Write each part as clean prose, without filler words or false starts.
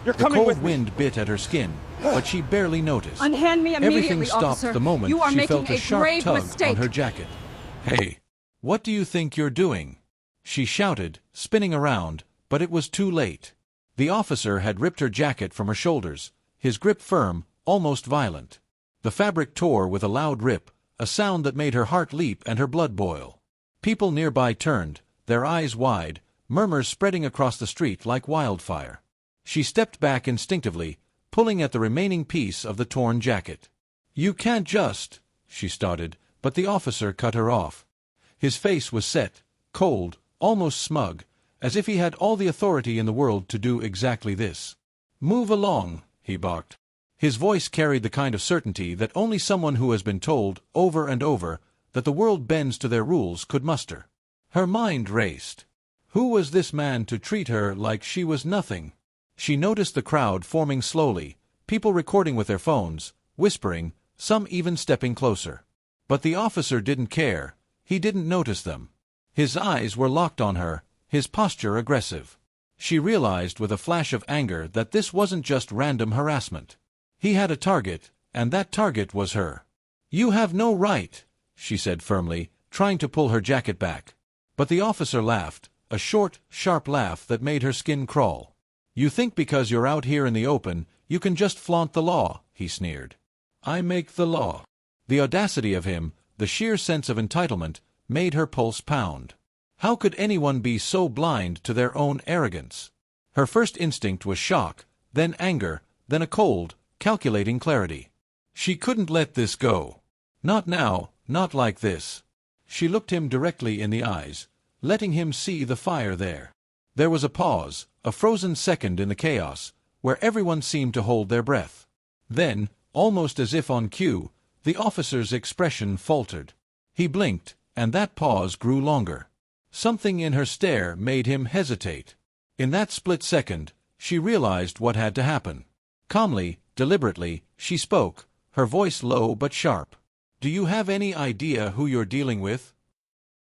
You're The coming with cold me. wind bit at her skin, but she barely noticed. Unhand me immediately, Everything stopped officer. the moment You are she making felt a a sharp grave tug mistake. on her jacket. "Hey, what do you think you're doing?" she shouted, spinning around, but it was too late. The officer had ripped her jacket from her shoulders, his grip firm, almost violent. The fabric tore with a loud rip, a sound that made her heart leap and her blood boil. People nearby turned, their eyes wide, murmurs spreading across the street like wildfire. She stepped back instinctively, pulling at the remaining piece of the torn jacket. "You can't just," she started, but the officer cut her off. His face was set, cold, almost smug, as if he had all the authority in the world to do exactly this. "Move along," he barked. His voice carried the kind of certainty that only someone who has been told, over and over, that the world bends to their rules could muster. Her mind raced. Who was this man to treat her like she was nothing? She noticed the crowd forming slowly, people recording with their phones, whispering, some even stepping closer. But the officer didn't care. He didn't notice them. His eyes were locked on her, his posture aggressive. She realized with a flash of anger that this wasn't just random harassment. He had a target, and that target was her. "You have no right," she said firmly, trying to pull her jacket back. But the officer laughed, a short, sharp laugh that made her skin crawl. "You think because you're out here in the open, you can just flaunt the law," he sneered. "I make the law." The audacity of him, the sheer sense of entitlement, made her pulse pound. How could anyone be so blind to their own arrogance? Her first instinct was shock, then anger, then a cold, calculating clarity. She couldn't let this go. Not now, not like this. She looked him directly in the eyes, letting him see the fire there. There was a pause, a frozen second in the chaos, where everyone seemed to hold their breath. Then, almost as if on cue, the officer's expression faltered. He blinked, and that pause grew longer. Something in her stare made him hesitate. In that split second, she realized what had to happen. Calmly, deliberately, she spoke, her voice low but sharp. "Do you have any idea who you're dealing with?"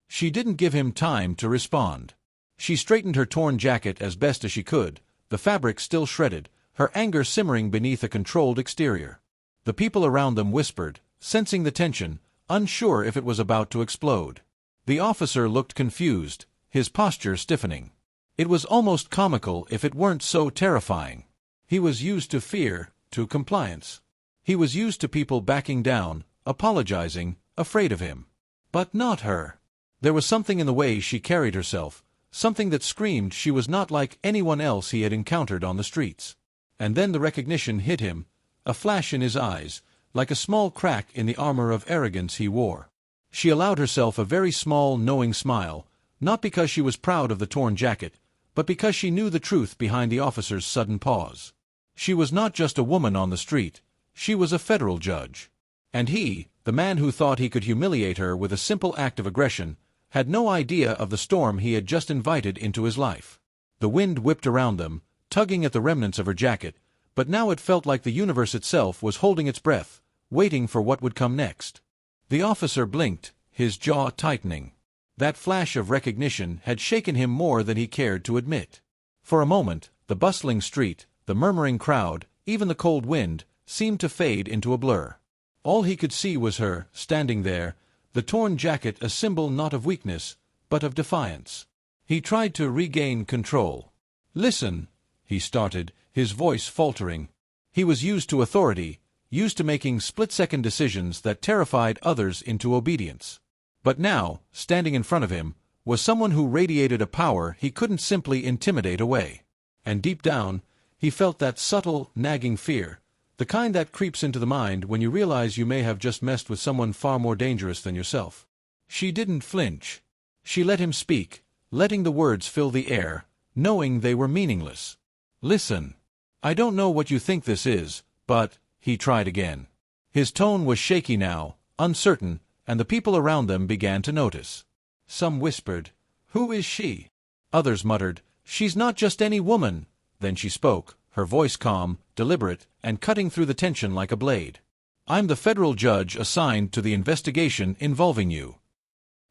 She didn't give him time to respond. She straightened her torn jacket as best as she could, the fabric still shredded, her anger simmering beneath a controlled exterior. The people around them whispered, sensing the tension, unsure if it was about to explode. The officer looked confused, his posture stiffening. It was almost comical if it weren't so terrifying. He was used to fear, to compliance. He was used to people backing down, apologizing, afraid of him. But not her. There was something in the way she carried herself, something that screamed she was not like anyone else he had encountered on the streets. And then the recognition hit him, a flash in his eyes, like a small crack in the armor of arrogance he wore. She allowed herself a very small, knowing smile, not because she was proud of the torn jacket, but because she knew the truth behind the officer's sudden pause. She was not just a woman on the street, she was a federal judge. And he, the man who thought he could humiliate her with a simple act of aggression, had no idea of the storm he had just invited into his life. The wind whipped around them, tugging at the remnants of her jacket, but now it felt like the universe itself was holding its breath, waiting for what would come next. The officer blinked, his jaw tightening. That flash of recognition had shaken him more than he cared to admit. For a moment, the bustling street, the murmuring crowd, even the cold wind, seemed to fade into a blur. All he could see was her, standing there, the torn jacket a symbol not of weakness, but of defiance. He tried to regain control. "Listen," he started, his voice faltering. He was used to authority, used to making split-second decisions that terrified others into obedience. But now, standing in front of him, was someone who radiated a power he couldn't simply intimidate away. And deep down, he felt that subtle, nagging fear, the kind that creeps into the mind when you realize you may have just messed with someone far more dangerous than yourself. She didn't flinch. She let him speak, letting the words fill the air, knowing they were meaningless. "Listen. I don't know what you think this is, but—" he tried again. His tone was shaky now, uncertain, and the people around them began to notice. Some whispered, "Who is she?" Others muttered, "She's not just any woman." Then she spoke, her voice calm, deliberate, and cutting through the tension like a blade. "I'm the federal judge assigned to the investigation involving you."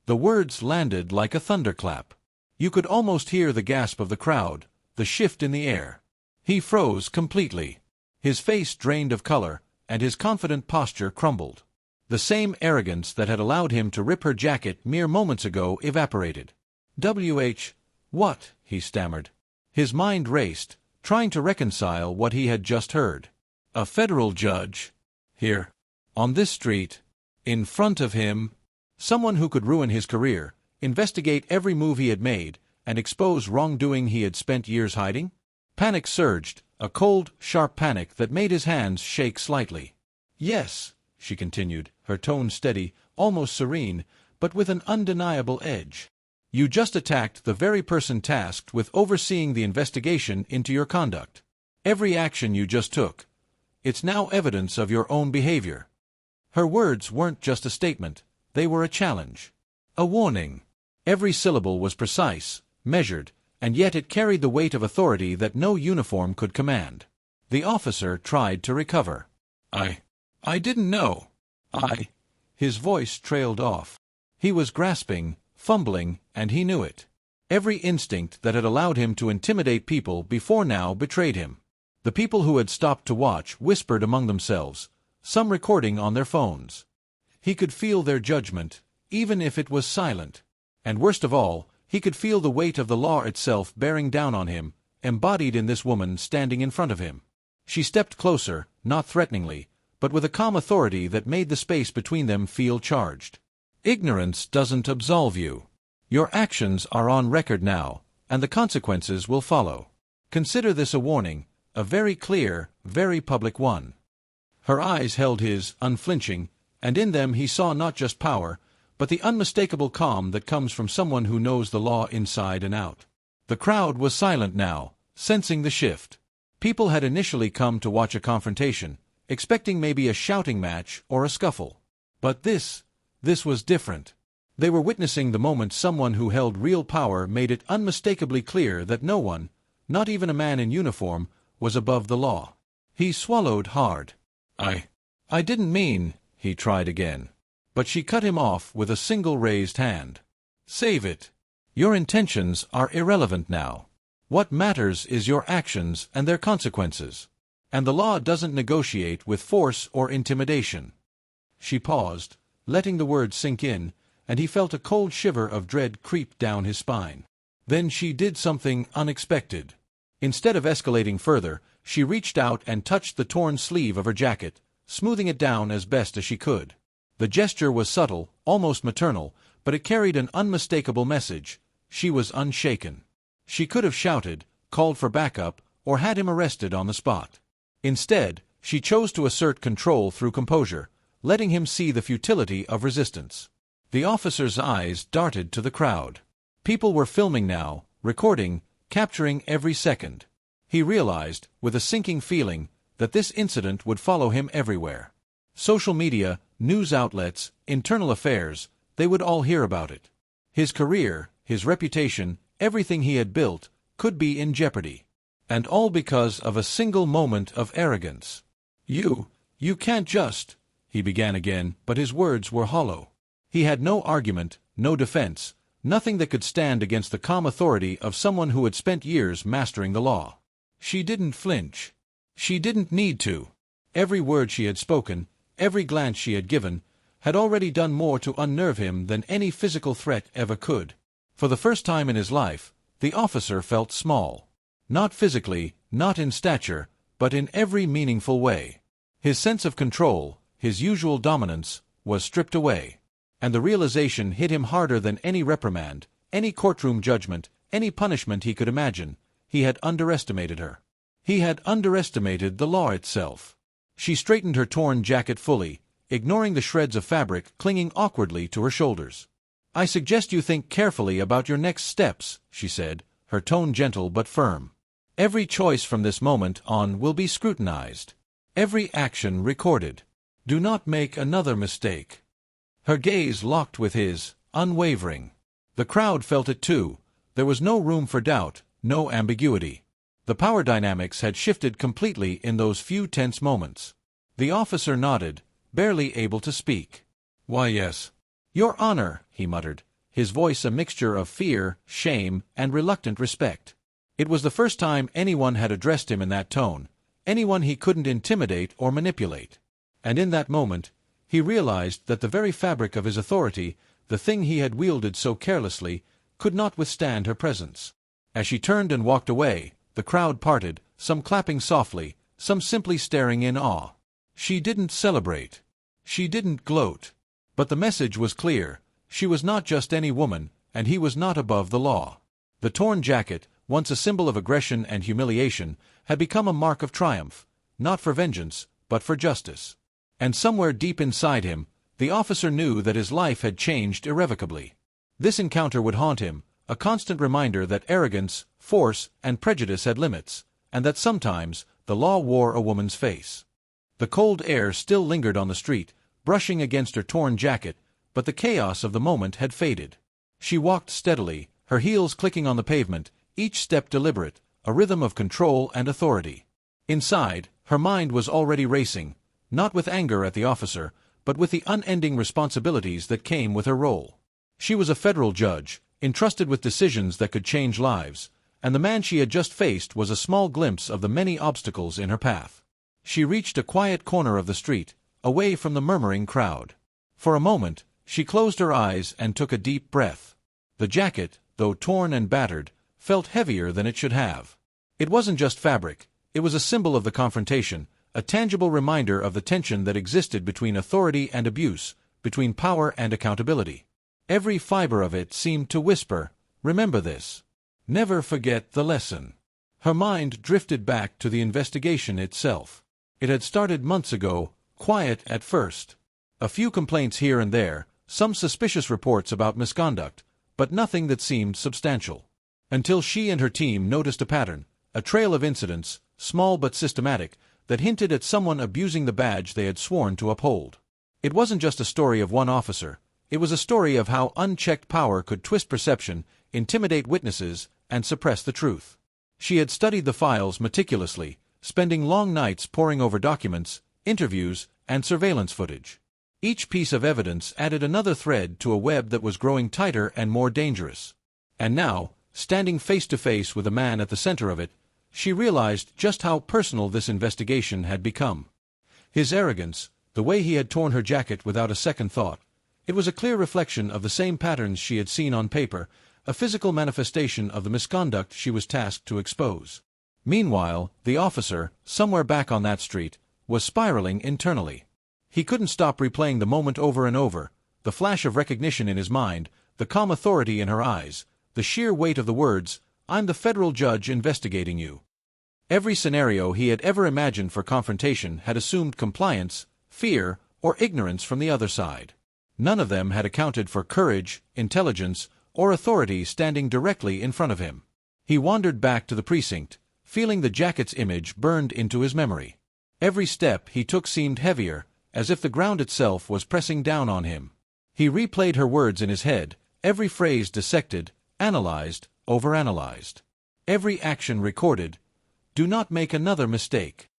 The words landed like a thunderclap. You could almost hear the gasp of the crowd, the shift in the air. He froze completely. His face drained of color, and his confident posture crumbled. The same arrogance that had allowed him to rip her jacket mere moments ago evaporated. What? He stammered. His mind raced, trying to reconcile what he had just heard. A federal judge? Here? On this street? In front of him? Someone who could ruin his career, investigate every move he had made, and expose wrongdoing he had spent years hiding? Panic surged, a cold, sharp panic that made his hands shake slightly. Yes, she continued, her tone steady, almost serene, but with an undeniable edge. You just attacked the very person tasked with overseeing the investigation into your conduct. Every action you just took. It's now evidence of your own behavior. Her words weren't just a statement, they were a challenge. A warning. Every syllable was precise, measured, and yet it carried the weight of authority that no uniform could command. The officer tried to recover. I didn't know. His voice trailed off. He was grasping, fumbling, and he knew it. Every instinct that had allowed him to intimidate people before now betrayed him. The people who had stopped to watch whispered among themselves, some recording on their phones. He could feel their judgment, even if it was silent. And worst of all, he could feel the weight of the law itself bearing down on him, embodied in this woman standing in front of him. She stepped closer, not threateningly, but with a calm authority that made the space between them feel charged. Ignorance doesn't absolve you. Your actions are on record now, and the consequences will follow. Consider this a warning, a very clear, very public one. Her eyes held his, unflinching, and in them he saw not just power, but the unmistakable calm that comes from someone who knows the law inside and out. The crowd was silent now, sensing the shift. People had initially come to watch a confrontation, expecting maybe a shouting match or a scuffle. But this was different. They were witnessing the moment someone who held real power made it unmistakably clear that no one, not even a man in uniform, was above the law. He swallowed hard. I didn't mean, he tried again. But she cut him off with a single raised hand. Save it. Your intentions are irrelevant now. What matters is your actions and their consequences. And the law doesn't negotiate with force or intimidation. She paused, letting the words sink in, and he felt a cold shiver of dread creep down his spine. Then she did something unexpected. Instead of escalating further, she reached out and touched the torn sleeve of her jacket, smoothing it down as best as she could. The gesture was subtle, almost maternal, but it carried an unmistakable message. She was unshaken. She could have shouted, called for backup, or had him arrested on the spot. Instead, she chose to assert control through composure, letting him see the futility of resistance. The officer's eyes darted to the crowd. People were filming now, recording, capturing every second. He realized, with a sinking feeling, that this incident would follow him everywhere. Social media, news outlets, internal affairs, they would all hear about it. His career, his reputation, everything he had built, could be in jeopardy. And all because of a single moment of arrogance. You can't just, he began again, but his words were hollow. He had no argument, no defense, nothing that could stand against the calm authority of someone who had spent years mastering the law. She didn't flinch. She didn't need to. Every word she had spoken, every glance she had given, had already done more to unnerve him than any physical threat ever could. For the first time in his life, the officer felt small. Not physically, not in stature, but in every meaningful way. His sense of control, his usual dominance, was stripped away. And the realization hit him harder than any reprimand, any courtroom judgment, any punishment he could imagine. He had underestimated her. He had underestimated the law itself. She straightened her torn jacket fully, ignoring the shreds of fabric clinging awkwardly to her shoulders. I suggest you think carefully about your next steps, she said, her tone gentle but firm. Every choice from this moment on will be scrutinized. Every action recorded. Do not make another mistake. Her gaze locked with his, unwavering. The crowd felt it too. There was no room for doubt, no ambiguity. The power dynamics had shifted completely in those few tense moments. The officer nodded, barely able to speak. Why, yes. Your Honor, he muttered, his voice a mixture of fear, shame, and reluctant respect. It was the first time anyone had addressed him in that tone, anyone he couldn't intimidate or manipulate. And in that moment, he realized that the very fabric of his authority, the thing he had wielded so carelessly, could not withstand her presence. As she turned and walked away, the crowd parted, some clapping softly, some simply staring in awe. She didn't celebrate. She didn't gloat. But the message was clear. She was not just any woman, and he was not above the law. The torn jacket, once a symbol of aggression and humiliation, had become a mark of triumph, not for vengeance, but for justice. And somewhere deep inside him, the officer knew that his life had changed irrevocably. This encounter would haunt him, a constant reminder that arrogance, force, and prejudice had limits, and that sometimes the law wore a woman's face. The cold air still lingered on the street, brushing against her torn jacket, but the chaos of the moment had faded. She walked steadily, her heels clicking on the pavement, each step deliberate, a rhythm of control and authority. Inside, her mind was already racing, not with anger at the officer, but with the unending responsibilities that came with her role. She was a federal judge, entrusted with decisions that could change lives, and the man she had just faced was a small glimpse of the many obstacles in her path. She reached a quiet corner of the street, away from the murmuring crowd. For a moment, she closed her eyes and took a deep breath. The jacket, though torn and battered, felt heavier than it should have. It wasn't just fabric, it was a symbol of the confrontation, a tangible reminder of the tension that existed between authority and abuse, between power and accountability. Every fiber of it seemed to whisper, "Remember this. Never forget the lesson." Her mind drifted back to the investigation itself. It had started months ago, quiet at first. A few complaints here and there, some suspicious reports about misconduct, but nothing that seemed substantial. Until she and her team noticed a pattern, a trail of incidents, small but systematic, that hinted at someone abusing the badge they had sworn to uphold. It wasn't just a story of one officer, it was a story of how unchecked power could twist perception, intimidate witnesses, and suppress the truth. She had studied the files meticulously, spending long nights poring over documents, interviews, and surveillance footage. Each piece of evidence added another thread to a web that was growing tighter and more dangerous. And now, standing face to face with a man at the center of it, she realized just how personal this investigation had become. His arrogance, the way he had torn her jacket without a second thought, it was a clear reflection of the same patterns she had seen on paper, a physical manifestation of the misconduct she was tasked to expose. Meanwhile, the officer, somewhere back on that street, was spiraling internally. He couldn't stop replaying the moment over and over, the flash of recognition in his mind, the calm authority in her eyes, the sheer weight of the words, "I'm the federal judge investigating you." Every scenario he had ever imagined for confrontation had assumed compliance, fear, or ignorance from the other side. None of them had accounted for courage, intelligence, or authority standing directly in front of him. He wandered back to the precinct, feeling the jacket's image burned into his memory. Every step he took seemed heavier, as if the ground itself was pressing down on him. He replayed her words in his head, every phrase dissected, analyzed, overanalyzed. Every action recorded. "Do not make another mistake."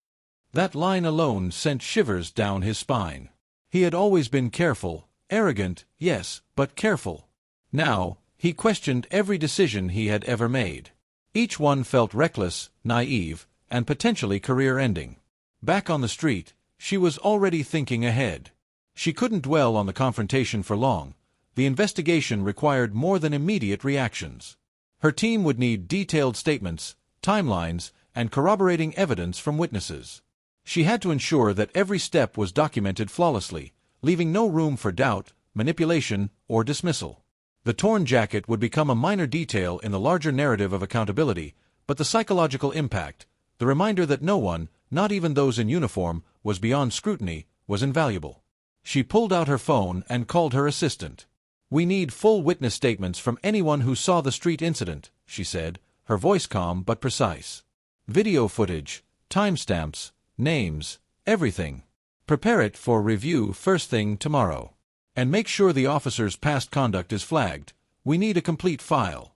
That line alone sent shivers down his spine. He had always been careful, arrogant, yes, but careful. Now, he questioned every decision he had ever made. Each one felt reckless, naive, and potentially career-ending. Back on the street, she was already thinking ahead. She couldn't dwell on the confrontation for long. The investigation required more than immediate reactions. Her team would need detailed statements, timelines, and corroborating evidence from witnesses. She had to ensure that every step was documented flawlessly, leaving no room for doubt, manipulation, or dismissal. The torn jacket would become a minor detail in the larger narrative of accountability, but the psychological impact, the reminder that no one, not even those in uniform, was beyond scrutiny, was invaluable. She pulled out her phone and called her assistant. "We need full witness statements from anyone who saw the street incident," she said, her voice calm but precise. "Video footage, timestamps, names, everything. Prepare it for review first thing tomorrow. And make sure the officer's past conduct is flagged. We need a complete file."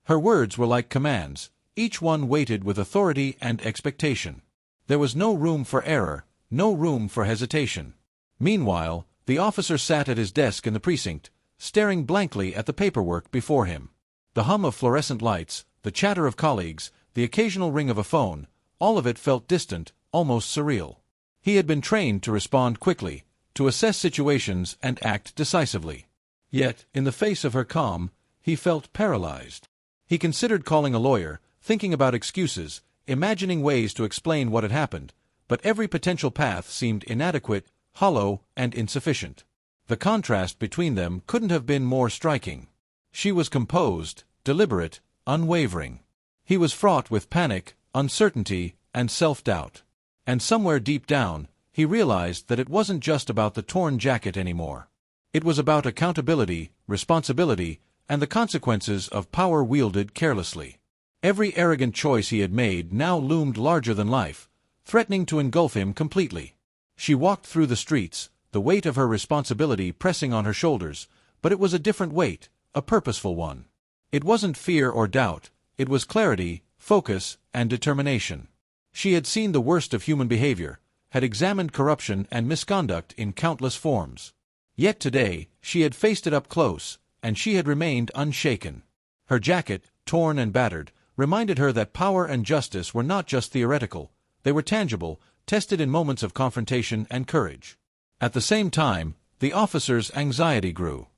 Her words were like commands, each one weighted with authority and expectation. There was no room for error, no room for hesitation. Meanwhile, the officer sat at his desk in the precinct, staring blankly at the paperwork before him. The hum of fluorescent lights, the chatter of colleagues, the occasional ring of a phone, all of it felt distant, almost surreal. He had been trained to respond quickly, to assess situations and act decisively. Yet, in the face of her calm, he felt paralyzed. He considered calling a lawyer, thinking about excuses, imagining ways to explain what had happened, but every potential path seemed inadequate, hollow, and insufficient. The contrast between them couldn't have been more striking. She was composed, deliberate, unwavering. He was fraught with panic, uncertainty, and self-doubt. And somewhere deep down, he realized that it wasn't just about the torn jacket anymore. It was about accountability, responsibility, and the consequences of power wielded carelessly. Every arrogant choice he had made now loomed larger than life, threatening to engulf him completely. She walked through the streets, the weight of her responsibility pressing on her shoulders, but it was a different weight, a purposeful one. It wasn't fear or doubt, it was clarity, focus, and determination. She had seen the worst of human behavior, had examined corruption and misconduct in countless forms. Yet today, she had faced it up close, and she had remained unshaken. Her jacket, torn and battered, reminded her that power and justice were not just theoretical, they were tangible, tested in moments of confrontation and courage. At the same time, the officer's anxiety grew.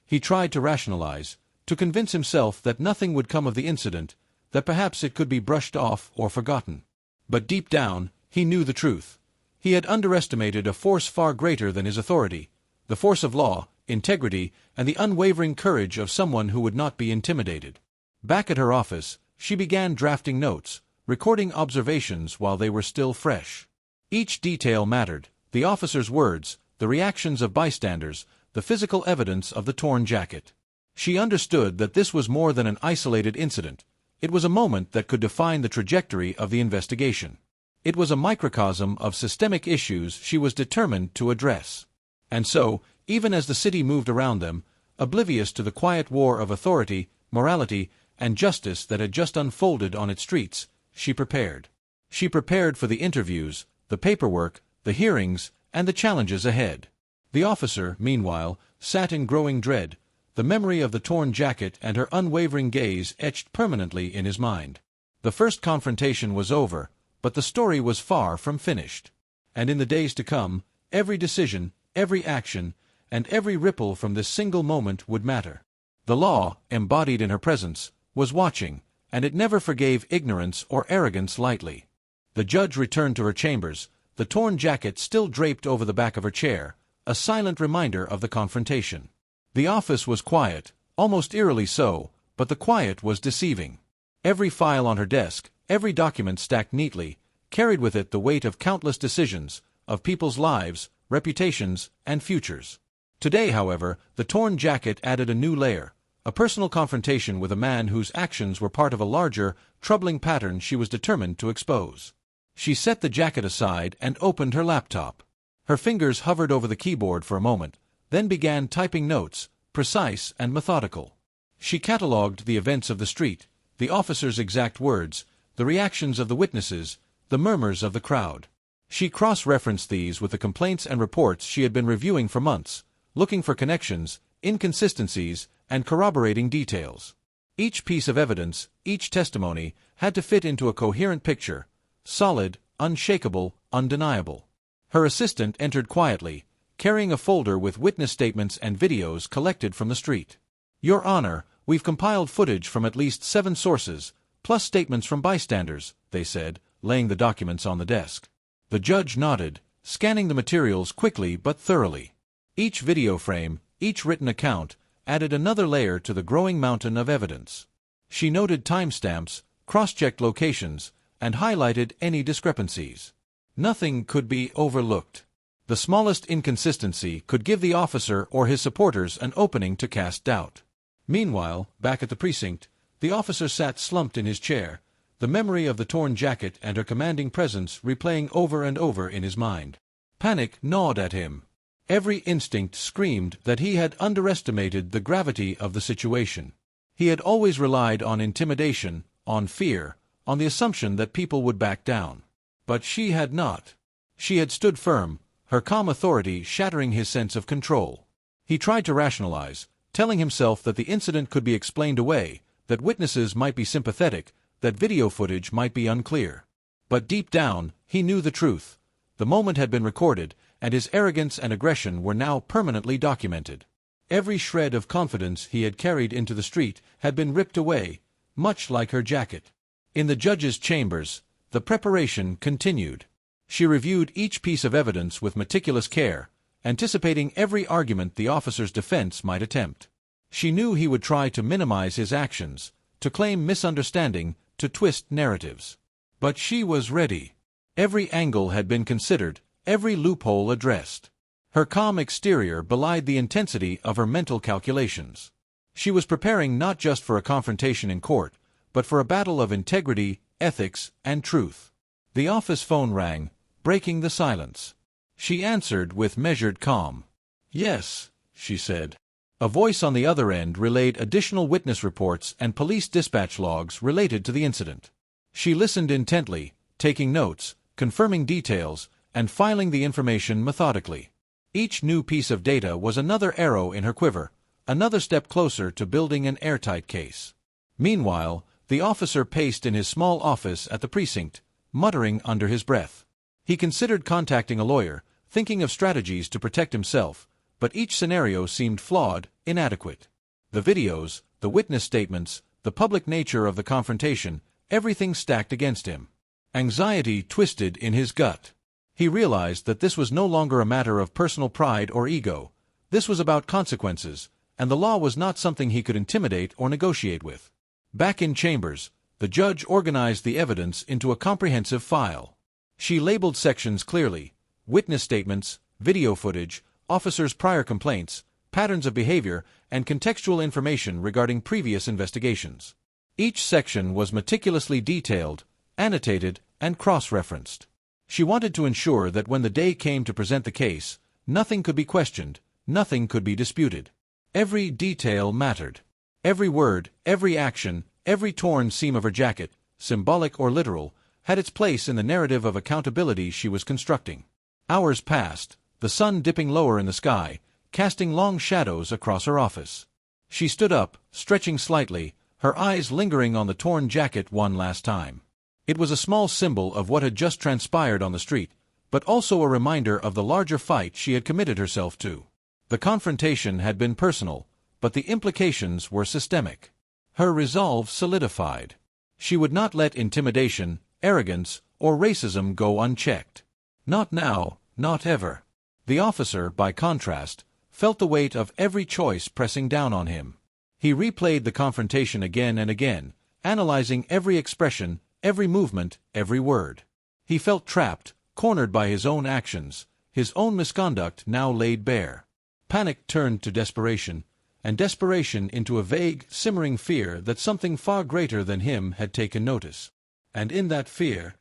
He tried to rationalize, to convince himself that nothing would come of the incident, that perhaps it could be brushed off or forgotten. But deep down, he knew the truth. He had underestimated a force far greater than his authority, the force of law, integrity, and the unwavering courage of someone who would not be intimidated. Back at her office, she began drafting notes, recording observations while they were still fresh. Each detail mattered, the officer's words, the reactions of bystanders, the physical evidence of the torn jacket. She understood that this was more than an isolated incident. It was a moment that could define the trajectory of the investigation. It was a microcosm of systemic issues she was determined to address. And so, even as the city moved around them, oblivious to the quiet war of authority, morality, and justice that had just unfolded on its streets, she prepared. She prepared for the interviews, the paperwork, the hearings, and the challenges ahead. The officer, meanwhile, sat in growing dread, the memory of the torn jacket and her unwavering gaze etched permanently in his mind. The first confrontation was over, but the story was far from finished. And in the days to come, every decision, every action, and every ripple from this single moment would matter. The law, embodied in her presence, was watching, and it never forgave ignorance or arrogance lightly. The judge returned to her chambers, the torn jacket still draped over the back of her chair, a silent reminder of the confrontation. The office was quiet, almost eerily so, but the quiet was deceiving. Every file on her desk, every document stacked neatly, carried with it the weight of countless decisions, of people's lives, reputations, and futures. Today, however, the torn jacket added a new layer, a personal confrontation with a man whose actions were part of a larger, troubling pattern she was determined to expose. She set the jacket aside and opened her laptop. Her fingers hovered over the keyboard for a moment, then began typing notes, precise and methodical. She catalogued the events of the street, the officer's exact words, the reactions of the witnesses, the murmurs of the crowd. She cross-referenced these with the complaints and reports she had been reviewing for months, looking for connections, inconsistencies, and corroborating details. Each piece of evidence, each testimony, had to fit into a coherent picture, solid, unshakable, undeniable. Her assistant entered quietly, carrying a folder with witness statements and videos collected from the street. "Your Honor, we've compiled footage from at least 7 sources, plus statements from bystanders," they said, laying the documents on the desk. The judge nodded, scanning the materials quickly but thoroughly. Each video frame, each written account, added another layer to the growing mountain of evidence. She noted timestamps, cross-checked locations, and highlighted any discrepancies. Nothing could be overlooked. The smallest inconsistency could give the officer or his supporters an opening to cast doubt. Meanwhile, back at the precinct, the officer sat slumped in his chair, the memory of the torn jacket and her commanding presence replaying over and over in his mind. Panic gnawed at him. Every instinct screamed that he had underestimated the gravity of the situation. He had always relied on intimidation, on fear, on the assumption that people would back down. But she had not. She had stood firm, her calm authority shattering his sense of control. He tried to rationalize, telling himself that the incident could be explained away, that witnesses might be sympathetic, that video footage might be unclear. But deep down, he knew the truth. The moment had been recorded, and his arrogance and aggression were now permanently documented. Every shred of confidence he had carried into the street had been ripped away, much like her jacket. In the judge's chambers, the preparation continued. She reviewed each piece of evidence with meticulous care, anticipating every argument the officer's defense might attempt. She knew he would try to minimize his actions, to claim misunderstanding, to twist narratives. But she was ready. Every angle had been considered, every loophole addressed. Her calm exterior belied the intensity of her mental calculations. She was preparing not just for a confrontation in court, but for a battle of integrity, ethics, and truth. The office phone rang, breaking the silence. She answered with measured calm. "Yes," she said. A voice on the other end relayed additional witness reports and police dispatch logs related to the incident. She listened intently, taking notes, confirming details, and filing the information methodically. Each new piece of data was another arrow in her quiver, another step closer to building an airtight case. Meanwhile, the officer paced in his small office at the precinct, muttering under his breath. He considered contacting a lawyer, thinking of strategies to protect himself, but each scenario seemed flawed, inadequate. The videos, the witness statements, the public nature of the confrontation, everything stacked against him. Anxiety twisted in his gut. He realized that this was no longer a matter of personal pride or ego. This was about consequences, and the law was not something he could intimidate or negotiate with. Back in chambers, the judge organized the evidence into a comprehensive file. She labeled sections clearly: witness statements, video footage, officers' prior complaints, patterns of behavior, and contextual information regarding previous investigations. Each section was meticulously detailed, annotated, and cross-referenced. She wanted to ensure that when the day came to present the case, nothing could be questioned, nothing could be disputed. Every detail mattered. Every word, every action, every torn seam of her jacket, symbolic or literal, had its place in the narrative of accountability she was constructing. Hours passed, the sun dipping lower in the sky, casting long shadows across her office. She stood up, stretching slightly, her eyes lingering on the torn jacket one last time. It was a small symbol of what had just transpired on the street, but also a reminder of the larger fight she had committed herself to. The confrontation had been personal, but the implications were systemic. Her resolve solidified. She would not let intimidation, arrogance, or racism go unchecked. Not now, not ever. The officer, by contrast, felt the weight of every choice pressing down on him. He replayed the confrontation again and again, analyzing every expression, every movement, every word. He felt trapped, cornered by his own actions, his own misconduct now laid bare. Panic turned to desperation, and desperation into a vague, simmering fear that something far greater than him had taken notice. And in that fear,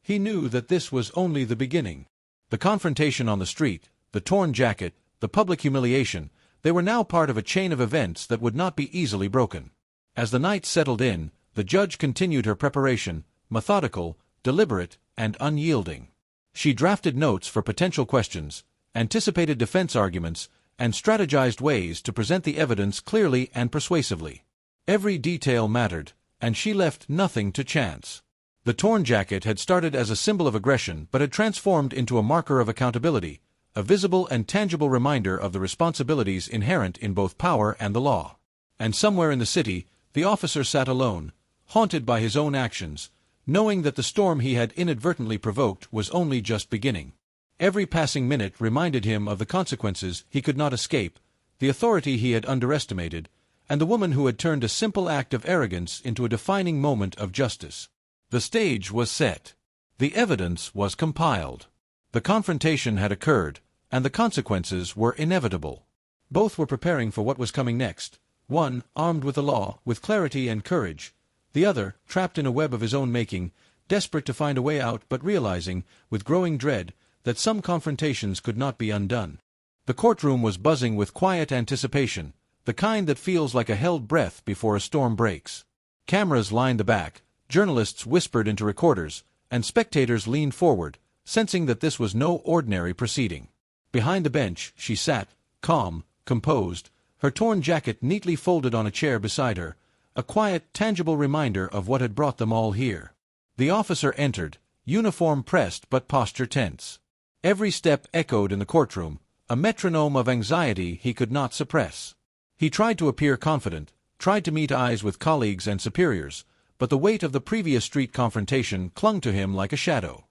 he knew that this was only the beginning. The confrontation on the street, the torn jacket, the public humiliation, they were now part of a chain of events that would not be easily broken. As the night settled in, the judge continued her preparation, methodical, deliberate, and unyielding. She drafted notes for potential questions, anticipated defense arguments, and strategized ways to present the evidence clearly and persuasively. Every detail mattered, and she left nothing to chance. The torn jacket had started as a symbol of aggression but had transformed into a marker of accountability, a visible and tangible reminder of the responsibilities inherent in both power and the law. And somewhere in the city, the officer sat alone, haunted by his own actions, knowing that the storm he had inadvertently provoked was only just beginning. Every passing minute reminded him of the consequences he could not escape, the authority he had underestimated, and the woman who had turned a simple act of arrogance into a defining moment of justice. The stage was set. The evidence was compiled. The confrontation had occurred, and the consequences were inevitable. Both were preparing for what was coming next. One, armed with the law, with clarity and courage. The other, trapped in a web of his own making, desperate to find a way out but realizing, with growing dread, that some confrontations could not be undone. The courtroom was buzzing with quiet anticipation, the kind that feels like a held breath before a storm breaks. Cameras lined the back, journalists whispered into recorders, and spectators leaned forward, sensing that this was no ordinary proceeding. Behind the bench, she sat, calm, composed, her torn jacket neatly folded on a chair beside her, a quiet, tangible reminder of what had brought them all here. The officer entered, uniform pressed but posture tense. Every step echoed in the courtroom, a metronome of anxiety he could not suppress. He tried to appear confident, tried to meet eyes with colleagues and superiors, but the weight of the previous street confrontation clung to him like a shadow.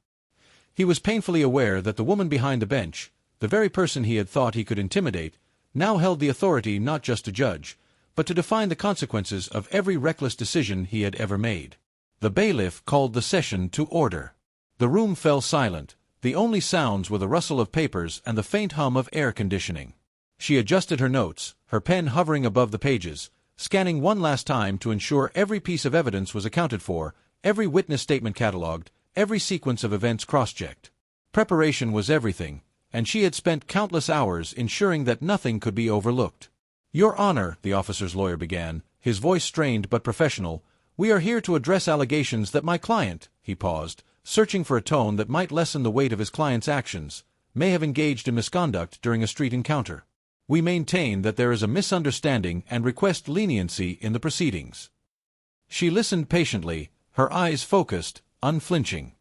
He was painfully aware that the woman behind the bench, the very person he had thought he could intimidate, now held the authority not just to judge, but to define the consequences of every reckless decision he had ever made. The bailiff called the session to order. The room fell silent. The only sounds were the rustle of papers and the faint hum of air conditioning. She adjusted her notes, her pen hovering above the pages, scanning one last time to ensure every piece of evidence was accounted for, every witness statement catalogued, every sequence of events cross-checked. Preparation was everything, and she had spent countless hours ensuring that nothing could be overlooked. "Your Honor," the officer's lawyer began, his voice strained but professional, "we are here to address allegations that my client," he paused, searching for a tone that might lessen the weight of his client's actions, "may have engaged in misconduct during a street encounter. We maintain that there is a misunderstanding and request leniency in the proceedings." She listened patiently, her eyes focused, unflinching.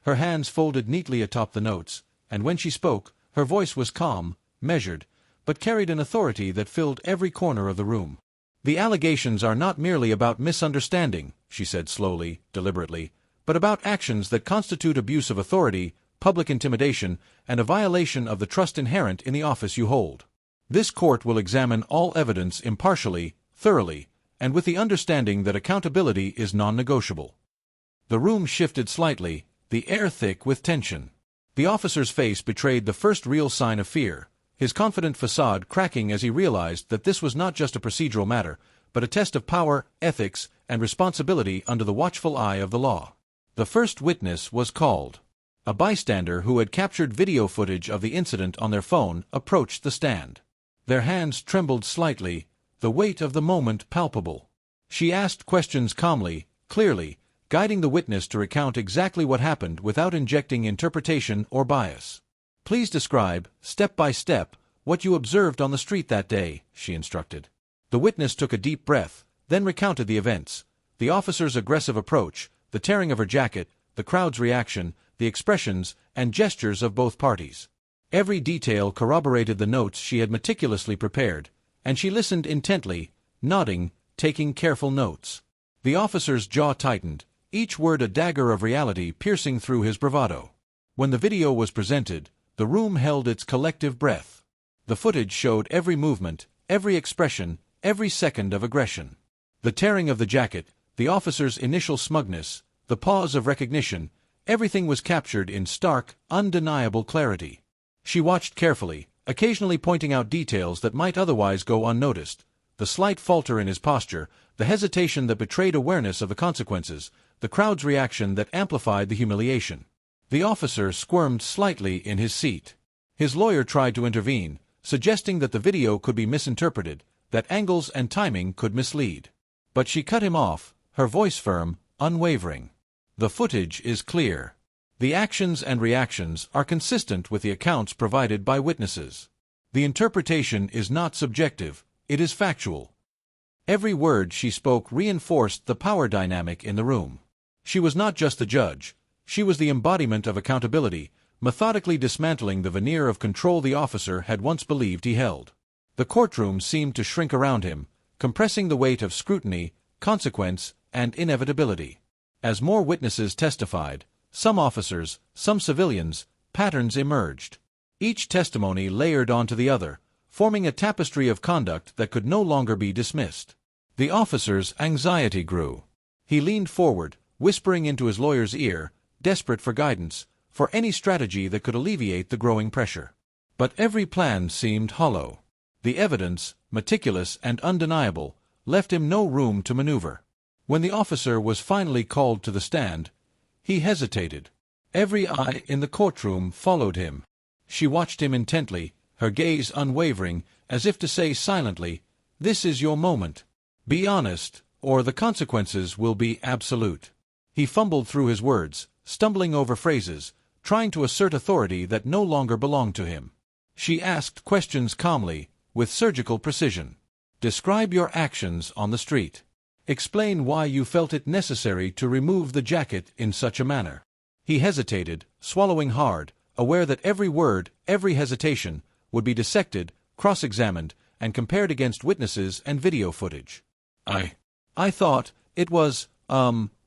Her hands folded neatly atop the notes, and when she spoke, her voice was calm, measured, but carried an authority that filled every corner of the room. "The allegations are not merely about misunderstanding," she said slowly, deliberately, "but about actions that constitute abuse of authority, public intimidation, and a violation of the trust inherent in the office you hold. This court will examine all evidence impartially, thoroughly, and with the understanding that accountability is non-negotiable." The room shifted slightly, the air thick with tension. The officer's face betrayed the first real sign of fear, his confident facade cracking as he realized that this was not just a procedural matter, but a test of power, ethics, and responsibility under the watchful eye of the law. The first witness was called. A bystander who had captured video footage of the incident on their phone approached the stand. Their hands trembled slightly, the weight of the moment palpable. She asked questions calmly, clearly, guiding the witness to recount exactly what happened without injecting interpretation or bias. "Please describe, step by step, what you observed on the street that day," she instructed. The witness took a deep breath, then recounted the events: the officer's aggressive approach, the tearing of her jacket, the crowd's reaction, the expressions and gestures of both parties. Every detail corroborated the notes she had meticulously prepared, and she listened intently, nodding, taking careful notes. The officer's jaw tightened, each word a dagger of reality piercing through his bravado. When the video was presented, the room held its collective breath. The footage showed every movement, every expression, every second of aggression. The tearing of the jacket, the officer's initial smugness, the pause of recognition, everything was captured in stark, undeniable clarity. She watched carefully, occasionally pointing out details that might otherwise go unnoticed: the slight falter in his posture, the hesitation that betrayed awareness of the consequences, the crowd's reaction that amplified the humiliation. The officer squirmed slightly in his seat. His lawyer tried to intervene, suggesting that the video could be misinterpreted, that angles and timing could mislead. But she cut him off, her voice firm, unwavering. "The footage is clear. The actions and reactions are consistent with the accounts provided by witnesses. The interpretation is not subjective, it is factual." Every word she spoke reinforced the power dynamic in the room. She was not just the judge, she was the embodiment of accountability, methodically dismantling the veneer of control the officer had once believed he held. The courtroom seemed to shrink around him, compressing the weight of scrutiny, consequence, and inevitability. As more witnesses testified, some officers, some civilians, patterns emerged. Each testimony layered onto the other, forming a tapestry of conduct that could no longer be dismissed. The officer's anxiety grew. He leaned forward, whispering into his lawyer's ear, desperate for guidance, for any strategy that could alleviate the growing pressure. But every plan seemed hollow. The evidence, meticulous and undeniable, left him no room to maneuver. When the officer was finally called to the stand, he hesitated. Every eye in the courtroom followed him. She watched him intently, her gaze unwavering, as if to say silently, "This is your moment. Be honest, or the consequences will be absolute." He fumbled through his words, stumbling over phrases, trying to assert authority that no longer belonged to him. She asked questions calmly, with surgical precision. "Describe your actions on the street." Explain why you felt it necessary to remove the jacket in such a manner. He hesitated, swallowing hard, aware that every word, every hesitation, would be dissected, cross-examined, and compared against witnesses and video footage. I thought it was,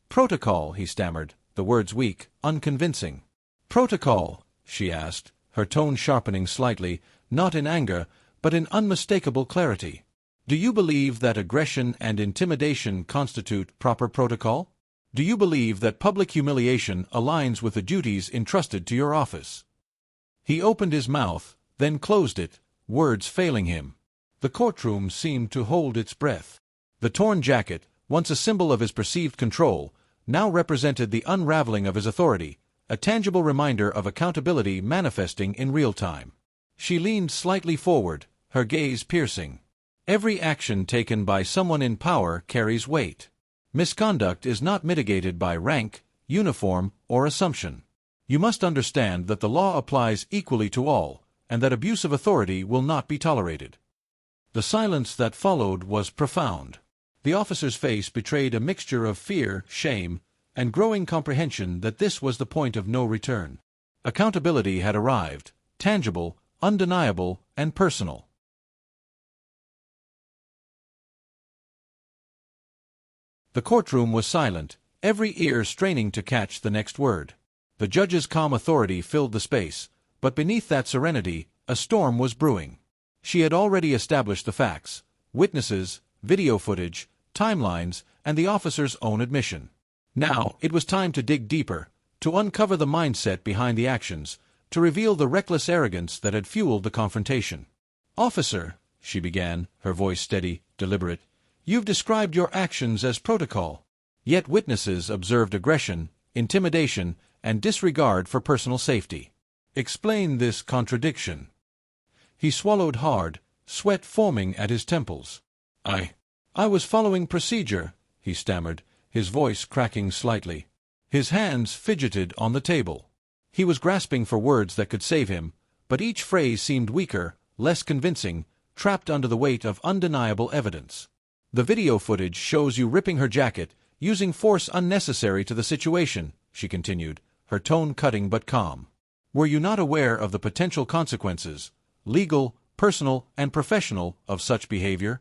protocol, he stammered, the words weak, unconvincing. Protocol? She asked, her tone sharpening slightly, not in anger, but in unmistakable clarity. Do you believe that aggression and intimidation constitute proper protocol? Do you believe that public humiliation aligns with the duties entrusted to your office? He opened his mouth, then closed it, words failing him. The courtroom seemed to hold its breath. The torn jacket, once a symbol of his perceived control, now represented the unraveling of his authority, a tangible reminder of accountability manifesting in real time. She leaned slightly forward, her gaze piercing. Every action taken by someone in power carries weight. Misconduct is not mitigated by rank, uniform, or assumption. You must understand that the law applies equally to all, and that abuse of authority will not be tolerated. The silence that followed was profound. The officer's face betrayed a mixture of fear, shame, and growing comprehension that this was the point of no return. Accountability had arrived, tangible, undeniable, and personal. The courtroom was silent, every ear straining to catch the next word. The judge's calm authority filled the space, but beneath that serenity, a storm was brewing. She had already established the facts, witnesses, video footage, timelines, and the officer's own admission. Now, it was time to dig deeper, to uncover the mindset behind the actions, to reveal the reckless arrogance that had fueled the confrontation. "Officer," she began, her voice steady, deliberate, "you've described your actions as protocol. Yet witnesses observed aggression, intimidation, and disregard for personal safety. Explain this contradiction." He swallowed hard, sweat foaming at his temples. I was following procedure," he stammered, his voice cracking slightly. His hands fidgeted on the table. He was grasping for words that could save him, but each phrase seemed weaker, less convincing, trapped under the weight of undeniable evidence. "The video footage shows you ripping her jacket, using force unnecessary to the situation," she continued, her tone cutting but calm. "Were you not aware of the potential consequences, legal, personal, and professional, of such behavior?"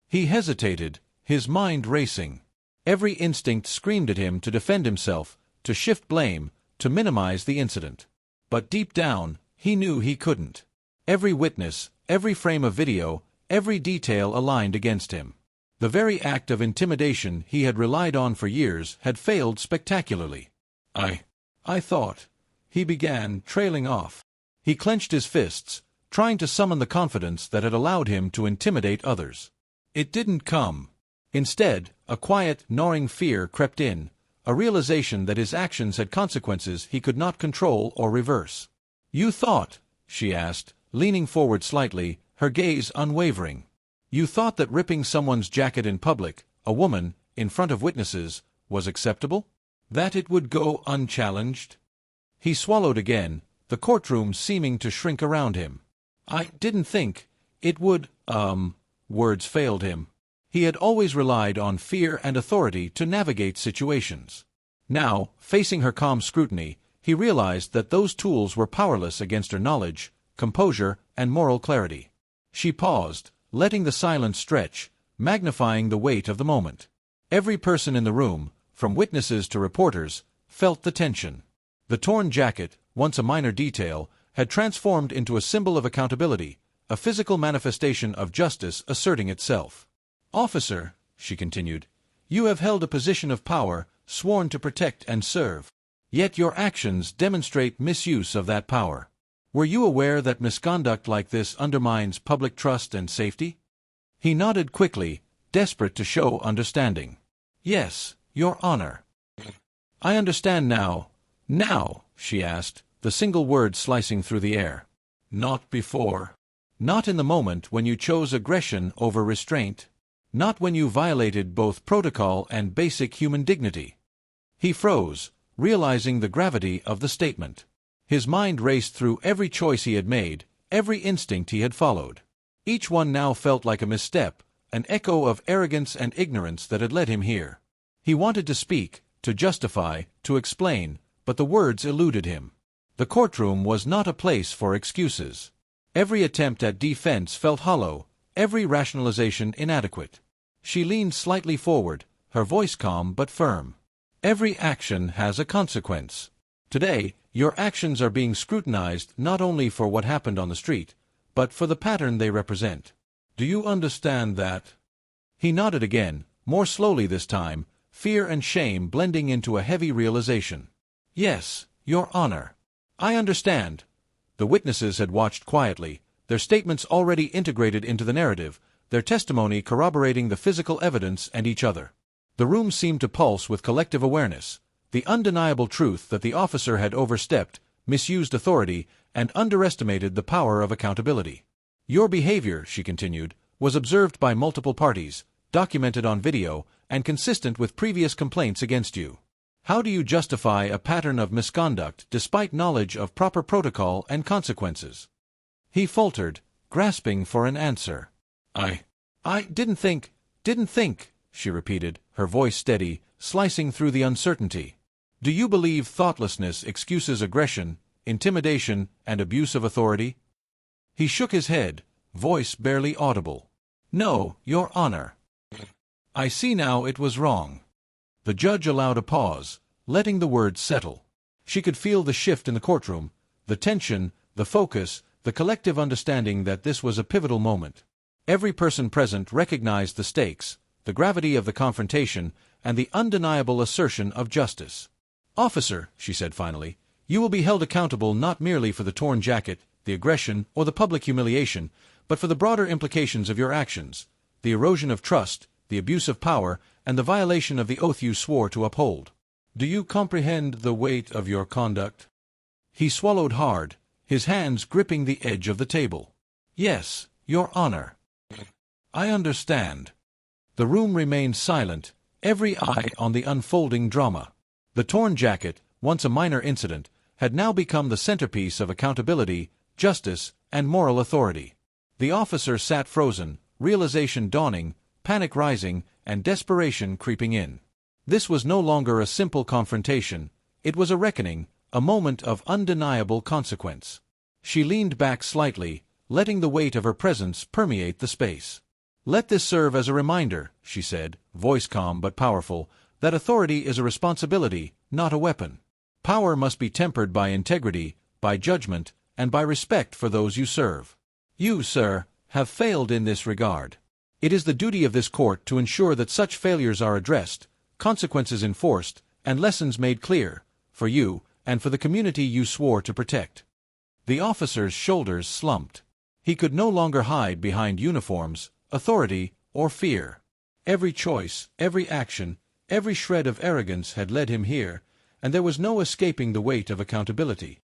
He hesitated, his mind racing. Every instinct screamed at him to defend himself, to shift blame, to minimize the incident. But deep down, he knew he couldn't. Every witness, every frame of video, every detail aligned against him. The very act of intimidation he had relied on for years had failed spectacularly. I thought," he began, trailing off. He clenched his fists, trying to summon the confidence that had allowed him to intimidate others. It didn't come. Instead, a quiet, gnawing fear crept in, a realization that his actions had consequences he could not control or reverse. "You thought," she asked, leaning forward slightly, her gaze unwavering. "You thought that ripping someone's jacket in public, a woman, in front of witnesses, was acceptable? That it would go unchallenged?" He swallowed again, the courtroom seeming to shrink around him. "I didn't think it would, words failed him. He had always relied on fear and authority to navigate situations. Now, facing her calm scrutiny, he realized that those tools were powerless against her knowledge, composure, and moral clarity. She paused, letting the silence stretch, magnifying the weight of the moment. Every person in the room, from witnesses to reporters, felt the tension. The torn jacket, once a minor detail, had transformed into a symbol of accountability, a physical manifestation of justice asserting itself. "Officer," she continued, "you have held a position of power, sworn to protect and serve. Yet your actions demonstrate misuse of that power. Were you aware that misconduct like this undermines public trust and safety?" He nodded quickly, desperate to show understanding. "Yes, Your Honor." "I understand now." "Now?" she asked, the single word slicing through the air. "Not before. Not in the moment when you chose aggression over restraint. Not when you violated both protocol and basic human dignity." He froze, realizing the gravity of the statement. His mind raced through every choice he had made, every instinct he had followed. Each one now felt like a misstep, an echo of arrogance and ignorance that had led him here. He wanted to speak, to justify, to explain, but the words eluded him. The courtroom was not a place for excuses. Every attempt at defense felt hollow, every rationalization inadequate. She leaned slightly forward, her voice calm but firm. Every action has a consequence. Today, your actions are being scrutinized not only for what happened on the street, but for the pattern they represent. Do you understand that? He nodded again, more slowly this time, fear and shame blending into a heavy realization. Yes, Your Honor. I understand. The witnesses had watched quietly, their statements already integrated into the narrative, their testimony corroborating the physical evidence and each other. The room seemed to pulse with collective awareness, the undeniable truth that the officer had overstepped, misused authority, and underestimated the power of accountability. Your behavior, she continued, was observed by multiple parties, documented on video, and consistent with previous complaints against you. How do you justify a pattern of misconduct despite knowledge of proper protocol and consequences? He faltered, grasping for an answer. I didn't think, she repeated, her voice steady, slicing through the uncertainty. Do you believe thoughtlessness excuses aggression, intimidation, and abuse of authority? He shook his head, voice barely audible. No, Your Honor. I see now it was wrong. The judge allowed a pause, letting the words settle. She could feel the shift in the courtroom, the tension, the focus, the collective understanding that this was a pivotal moment. Every person present recognized the stakes, the gravity of the confrontation, and the undeniable assertion of justice. Officer, she said finally, you will be held accountable not merely for the torn jacket, the aggression, or the public humiliation, but for the broader implications of your actions, the erosion of trust, the abuse of power, and the violation of the oath you swore to uphold. Do you comprehend the weight of your conduct? He swallowed hard, his hands gripping the edge of the table. Yes, Your Honor. I understand. The room remained silent, every eye on the unfolding drama. The torn jacket, once a minor incident, had now become the centerpiece of accountability, justice, and moral authority. The officer sat frozen, realization dawning, panic rising, and desperation creeping in. This was no longer a simple confrontation, it was a reckoning, a moment of undeniable consequence. She leaned back slightly, letting the weight of her presence permeate the space. Let this serve as a reminder, she said, voice calm but powerful, that authority is a responsibility, not a weapon. Power must be tempered by integrity, by judgment, and by respect for those you serve. You, sir, have failed in this regard. It is the duty of this court to ensure that such failures are addressed, consequences enforced, and lessons made clear, for you, and for the community you swore to protect. The officer's shoulders slumped. He could no longer hide behind uniforms, authority, or fear. Every choice, every action, every shred of arrogance had led him here, and there was no escaping the weight of accountability.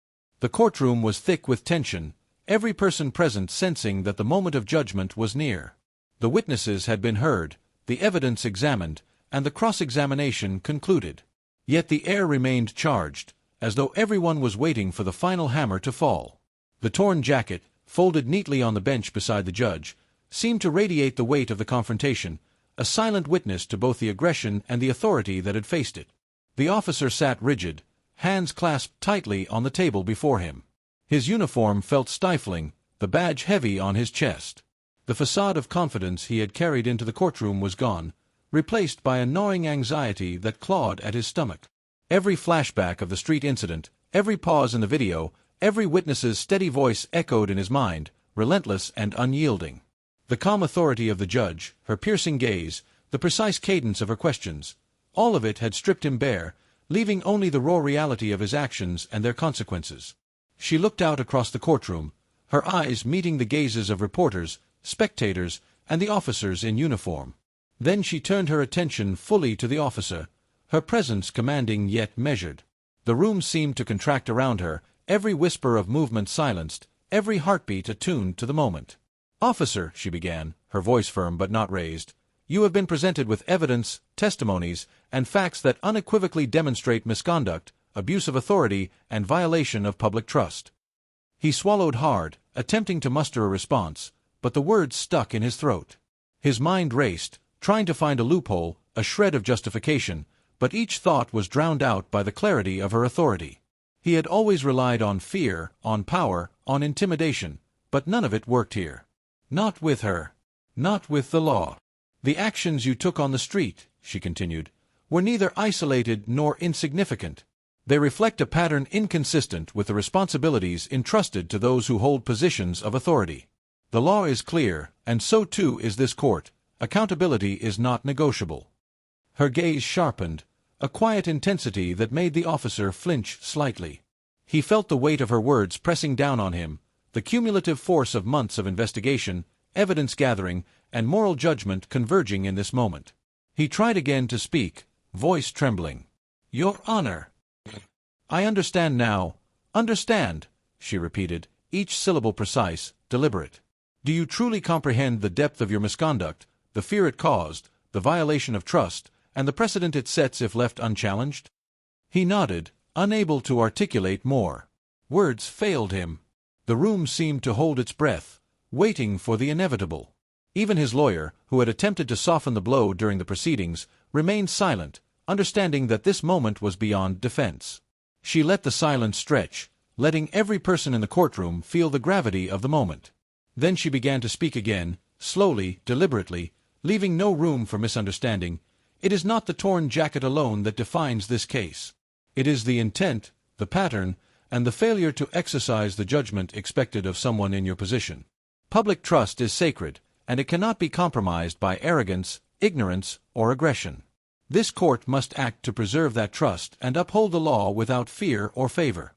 The courtroom was thick with tension, every person present sensing that the moment of judgment was near. The witnesses had been heard, the evidence examined, and the cross-examination concluded. Yet the air remained charged, as though everyone was waiting for the final hammer to fall. The torn jacket, folded neatly on the bench beside the judge, seemed to radiate the weight of the confrontation, a silent witness to both the aggression and the authority that had faced it. The officer sat rigid, hands clasped tightly on the table before him. His uniform felt stifling, the badge heavy on his chest. The facade of confidence he had carried into the courtroom was gone, replaced by a gnawing anxiety that clawed at his stomach. Every flashback of the street incident, every pause in the video, every witness's steady voice echoed in his mind, relentless and unyielding. The calm authority of the judge, her piercing gaze, the precise cadence of her questions, all of it had stripped him bare, leaving only the raw reality of his actions and their consequences. She looked out across the courtroom, her eyes meeting the gazes of reporters, spectators, and the officers in uniform. Then she turned her attention fully to the officer, her presence commanding yet measured. The room seemed to contract around her, every whisper of movement silenced, every heartbeat attuned to the moment. Officer, she began, her voice firm but not raised, you have been presented with evidence, testimonies, and facts that unequivocally demonstrate misconduct, abuse of authority, and violation of public trust. He swallowed hard, attempting to muster a response, but the words stuck in his throat. His mind raced, trying to find a loophole, a shred of justification, but each thought was drowned out by the clarity of her authority. He had always relied on fear, on power, on intimidation, but none of it worked here. Not with her. Not with the law. The actions you took on the street, she continued, were neither isolated nor insignificant. They reflect a pattern inconsistent with the responsibilities entrusted to those who hold positions of authority. The law is clear, and so too is this court. Accountability is not negotiable. Her gaze sharpened, a quiet intensity that made the officer flinch slightly. He felt the weight of her words pressing down on him, the cumulative force of months of investigation, evidence gathering, and moral judgment converging in this moment. He tried again to speak, voice trembling. "Your Honor." "I understand now. Understand," she repeated, each syllable precise, deliberate. "Do you truly comprehend the depth of your misconduct, the fear it caused, the violation of trust, and the precedent it sets if left unchallenged?" He nodded, unable to articulate more. Words failed him. The room seemed to hold its breath, waiting for the inevitable. Even his lawyer, who had attempted to soften the blow during the proceedings, remained silent, understanding that this moment was beyond defense. She let the silence stretch, letting every person in the courtroom feel the gravity of the moment. Then she began to speak again, slowly, deliberately, leaving no room for misunderstanding. "It is not the torn jacket alone that defines this case. It is the intent, the pattern, and the failure to exercise the judgment expected of someone in your position. Public trust is sacred, and it cannot be compromised by arrogance, ignorance, or aggression. This court must act to preserve that trust and uphold the law without fear or favor."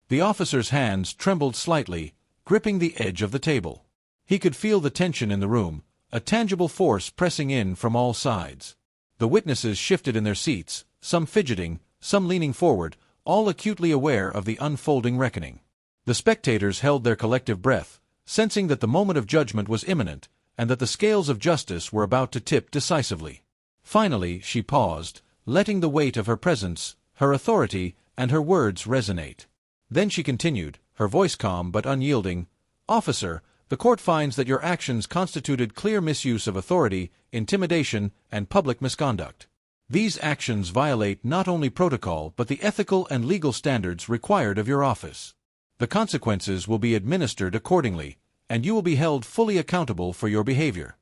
The officer's hands trembled slightly, gripping the edge of the table. He could feel the tension in the room, a tangible force pressing in from all sides. The witnesses shifted in their seats, some fidgeting, some leaning forward, all acutely aware of the unfolding reckoning. The spectators held their collective breath, sensing that the moment of judgment was imminent, and that the scales of justice were about to tip decisively. Finally, she paused, letting the weight of her presence, her authority, and her words resonate. Then she continued, her voice calm but unyielding. "Officer, the court finds that your actions constituted clear misuse of authority, intimidation, and public misconduct. These actions violate not only protocol but the ethical and legal standards required of your office. The consequences will be administered accordingly, and you will be held fully accountable for your behavior."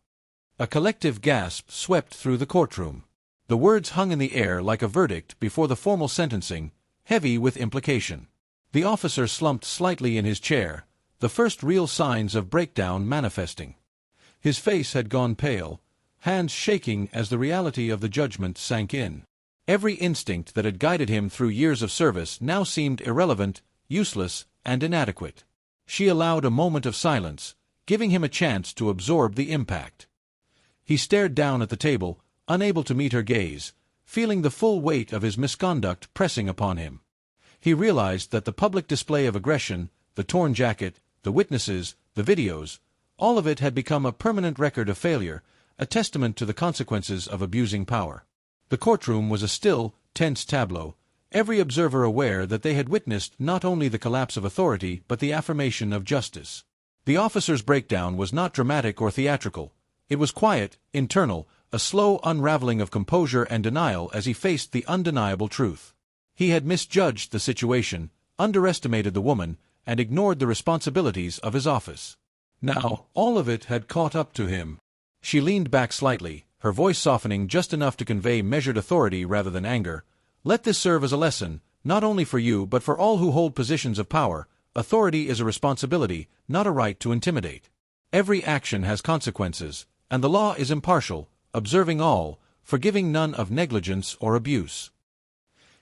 A collective gasp swept through the courtroom. The words hung in the air like a verdict before the formal sentencing, heavy with implication. The officer slumped slightly in his chair, the first real signs of breakdown manifesting. His face had gone pale, hands shaking as the reality of the judgment sank in. Every instinct that had guided him through years of service now seemed irrelevant, useless, and inadequate. She allowed a moment of silence, giving him a chance to absorb the impact. He stared down at the table, unable to meet her gaze, feeling the full weight of his misconduct pressing upon him. He realized that the public display of aggression, the torn jacket, the witnesses, the videos, all of it had become a permanent record of failure, a testament to the consequences of abusing power. The courtroom was a still, tense tableau, every observer aware that they had witnessed not only the collapse of authority but the affirmation of justice. The officer's breakdown was not dramatic or theatrical. It was quiet, internal, a slow unraveling of composure and denial as he faced the undeniable truth. He had misjudged the situation, underestimated the woman, and ignored the responsibilities of his office. Now, all of it had caught up to him. She leaned back slightly, her voice softening just enough to convey measured authority rather than anger. "Let this serve as a lesson, not only for you but for all who hold positions of power. Authority is a responsibility, not a right to intimidate. Every action has consequences, and the law is impartial, observing all, forgiving none of negligence or abuse."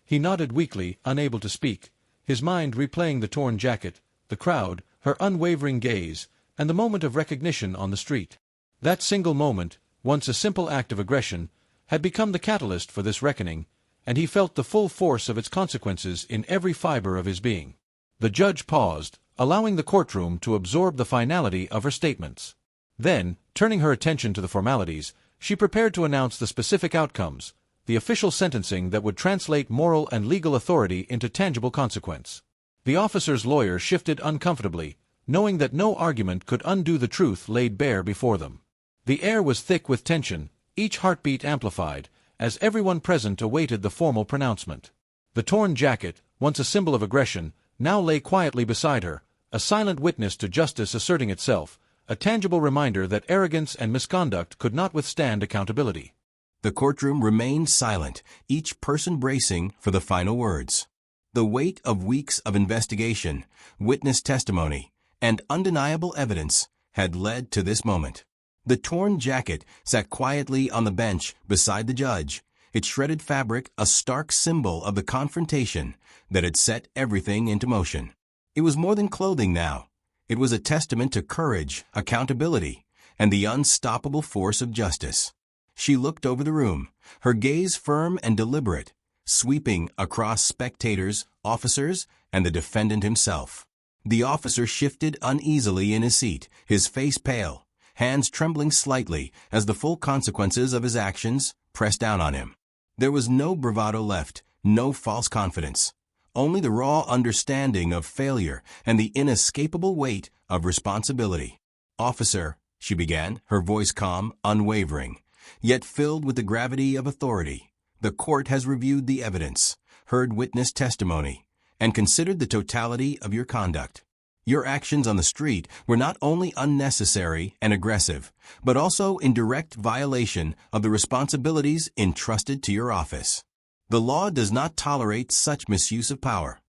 He nodded weakly, unable to speak, his mind replaying the torn jacket, the crowd, her unwavering gaze, and the moment of recognition on the street. That single moment, once a simple act of aggression, had become the catalyst for this reckoning, and he felt the full force of its consequences in every fiber of his being. The judge paused, allowing the courtroom to absorb the finality of her statements. Then, turning her attention to the formalities, she prepared to announce the specific outcomes, the official sentencing that would translate moral and legal authority into tangible consequence. The officer's lawyer shifted uncomfortably, knowing that no argument could undo the truth laid bare before them. The air was thick with tension, each heartbeat amplified, as everyone present awaited the formal pronouncement. The torn jacket, once a symbol of aggression, now lay quietly beside her, a silent witness to justice asserting itself, a tangible reminder that arrogance and misconduct could not withstand accountability. The courtroom remained silent, each person bracing for the final words. The weight of weeks of investigation, witness testimony, and undeniable evidence had led to this moment. The torn jacket sat quietly on the bench beside the judge, its shredded fabric a stark symbol of the confrontation that had set everything into motion. It was more than clothing now. It was a testament to courage, accountability, and the unstoppable force of justice. She looked over the room, her gaze firm and deliberate, sweeping across spectators, officers, and the defendant himself. The officer shifted uneasily in his seat, his face pale, hands trembling slightly as the full consequences of his actions pressed down on him. There was no bravado left, no false confidence, only the raw understanding of failure and the inescapable weight of responsibility. "Officer," she began, her voice calm, unwavering, yet filled with the gravity of authority, "the court has reviewed the evidence, heard witness testimony, and considered the totality of your conduct. Your actions on the street were not only unnecessary and aggressive, but also in direct violation of the responsibilities entrusted to your office. The law does not tolerate such misuse of power."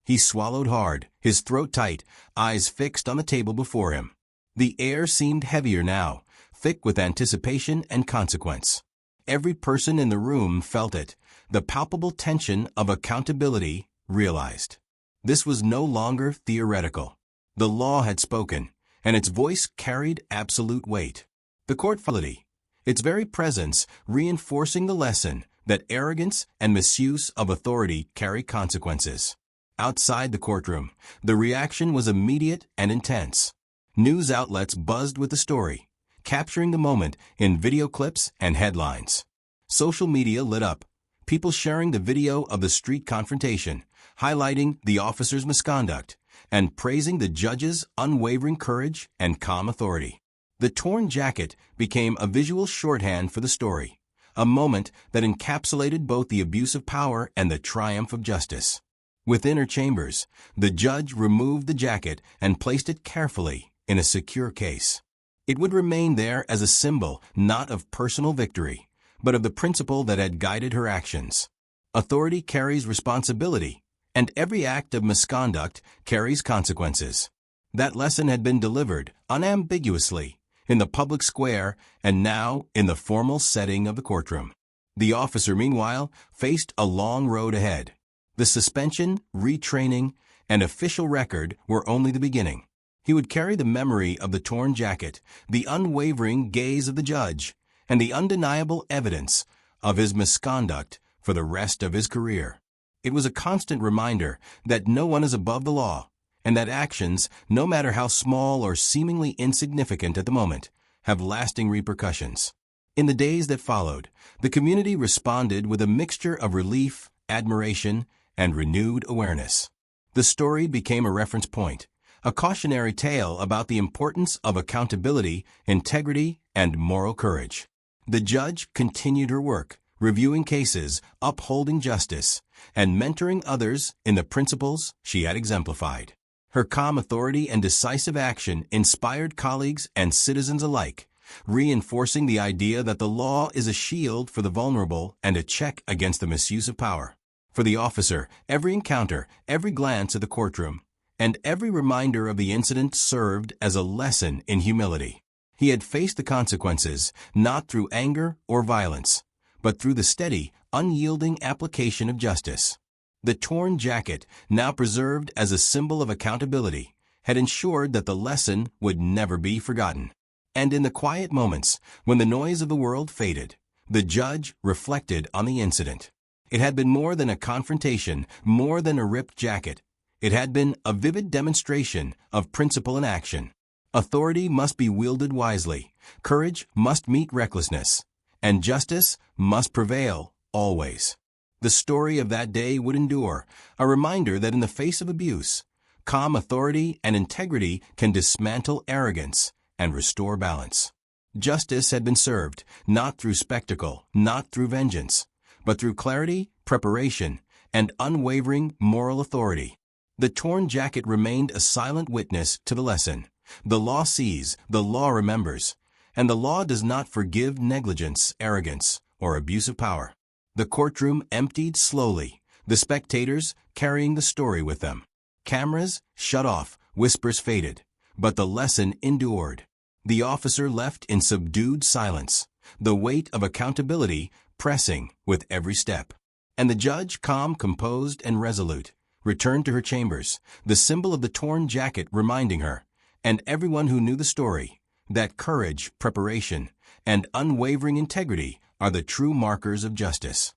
He swallowed hard, his throat tight, eyes fixed on the table before him. The air seemed heavier now, thick with anticipation and consequence. Every person in the room felt it, the palpable tension of accountability realized. This was no longer theoretical. The law had spoken, and its voice carried absolute weight. The court followed it, its very presence reinforcing the lesson that arrogance and misuse of authority carry consequences. Outside the courtroom, the reaction was immediate and intense. News outlets buzzed with the story, capturing the moment in video clips and headlines. Social media lit up, people sharing the video of the street confrontation, highlighting the officer's misconduct, and praising the judge's unwavering courage and calm authority. The torn jacket became a visual shorthand for the story, a moment that encapsulated both the abuse of power and the triumph of justice. Within her chambers, the judge removed the jacket and placed it carefully in a secure case. It would remain there as a symbol not of personal victory, but of the principle that had guided her actions. Authority carries responsibility, and every act of misconduct carries consequences. That lesson had been delivered unambiguously in the public square and now in the formal setting of the courtroom. The officer, meanwhile, faced a long road ahead. The suspension, retraining, and official record were only the beginning. He would carry the memory of the torn jacket, the unwavering gaze of the judge, and the undeniable evidence of his misconduct for the rest of his career. It was a constant reminder that no one is above the law, and that actions, no matter how small or seemingly insignificant at the moment, have lasting repercussions. In the days that followed, the community responded with a mixture of relief, admiration, and renewed awareness. The story became a reference point, a cautionary tale about the importance of accountability, integrity, and moral courage. The judge continued her work, reviewing cases, upholding justice, and mentoring others in the principles she had exemplified. Her calm authority and decisive action inspired colleagues and citizens alike, reinforcing the idea that the law is a shield for the vulnerable and a check against the misuse of power. For the officer, every encounter, every glance at the courtroom, and every reminder of the incident served as a lesson in humility. He had faced the consequences not through anger or violence, but through the steady, unyielding application of justice. The torn jacket, now preserved as a symbol of accountability, had ensured that the lesson would never be forgotten. And in the quiet moments, when the noise of the world faded, the judge reflected on the incident. It had been more than a confrontation, more than a ripped jacket. It had been a vivid demonstration of principle in action. Authority must be wielded wisely, courage must meet recklessness, and justice must prevail always. The story of that day would endure, a reminder that in the face of abuse, calm authority and integrity can dismantle arrogance and restore balance. Justice had been served, not through spectacle, not through vengeance, but through clarity, preparation, and unwavering moral authority. The torn jacket remained a silent witness to the lesson. The law sees, the law remembers, and the law does not forgive negligence, arrogance, or abuse of power. The courtroom emptied slowly, the spectators carrying the story with them. Cameras shut off, whispers faded, but the lesson endured. The officer left in subdued silence, the weight of accountability pressing with every step. And the judge, calm, composed, and resolute, returned to her chambers, the symbol of the torn jacket reminding her, and everyone who knew the story, that courage, preparation, and unwavering integrity are the true markers of justice.